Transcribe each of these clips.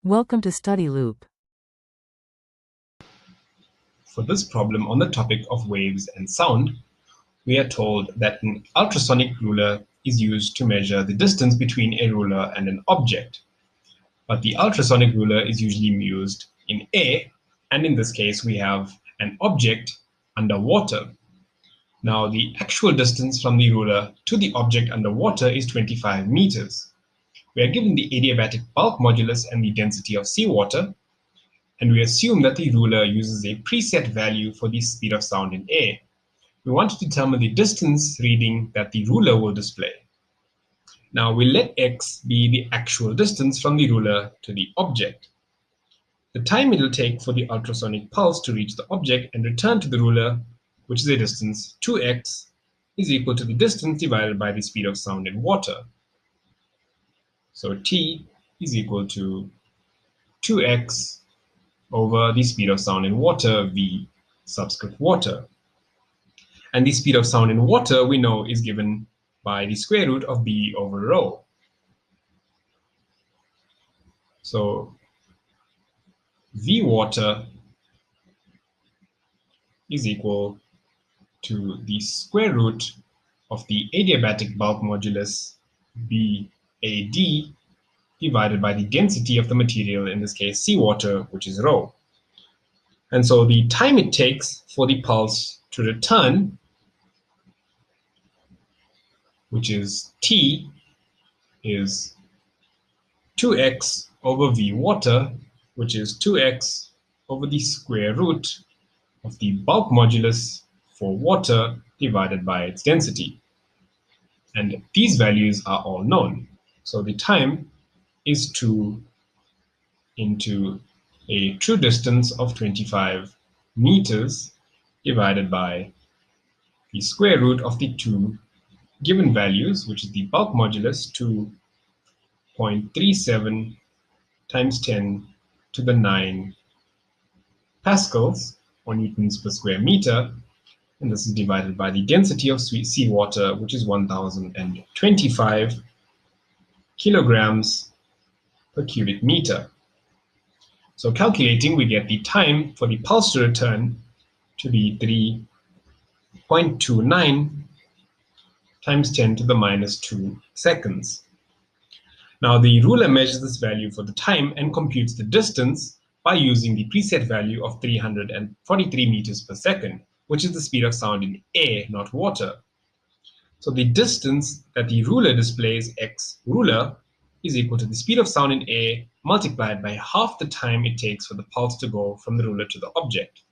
Welcome to Study Loop. For this problem on the topic of waves and sound, we are told that an ultrasonic ruler is used to measure the distance between a ruler and an object. But the ultrasonic ruler is usually used in air, and in this case we have an object underwater. Now the actual distance from the ruler to the object underwater is 25 meters. We are given the adiabatic bulk modulus and the density of seawater, and we assume that the ruler uses a preset value for the speed of sound in air. We want to determine the distance reading that the ruler will display. Now we'll let x be the actual distance from the ruler to the object. The time it will take for the ultrasonic pulse to reach the object and return to the ruler, which is a distance 2x, is equal to the distance divided by the speed of sound in water. So t is equal to 2x over the speed of sound in water, v subscript water. And the speed of sound in water, we know, is given by the square root of b over rho. So v water is equal to the square root of the adiabatic bulk modulus BAD divided by the density of the material, in this case seawater, which is rho. And so the time it takes for the pulse to return, which is t, is 2x over v water, which is 2x over the square root of the bulk modulus for water divided by its density. And these values are all known. So the time is 2 into a true distance of 25 meters divided by the square root of the two given values, which is the bulk modulus, 2.37 times 10 to the 9 pascals or newtons per square meter, and this is divided by the density of seawater, which is 1025 kilograms per cubic meter. So calculating, we get the time for the pulse to return to be 3.29 times 10 to the minus 2 seconds. Now the ruler measures this value for the time and computes the distance by using the preset value of 343 meters per second, which is the speed of sound in air, not water. So the distance that the ruler displays, x ruler, is equal to the speed of sound in air multiplied by half the time it takes for the pulse to go from the ruler to the object.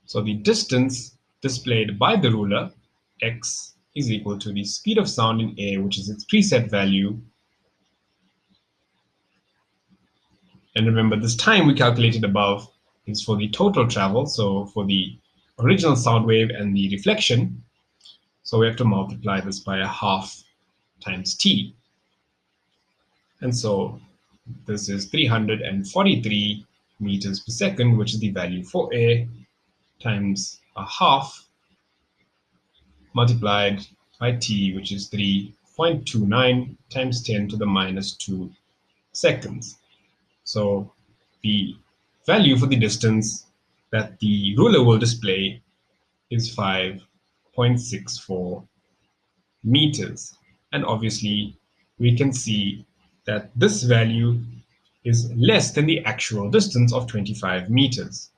So the distance displayed by the ruler, x, is equal to the speed of sound in air, which is its preset value. And remember, this time we calculated above is for the total travel, so for the original sound wave and the reflection. So we have to multiply this by a half times t. And so this is 343 meters per second, which is the value for air, times a half multiplied by t, which is 3.29 times 10 to the minus 2 seconds. So the value for the distance that the ruler will display is 5.64 meters. And obviously we can see that this value is less than the actual distance of 25 meters.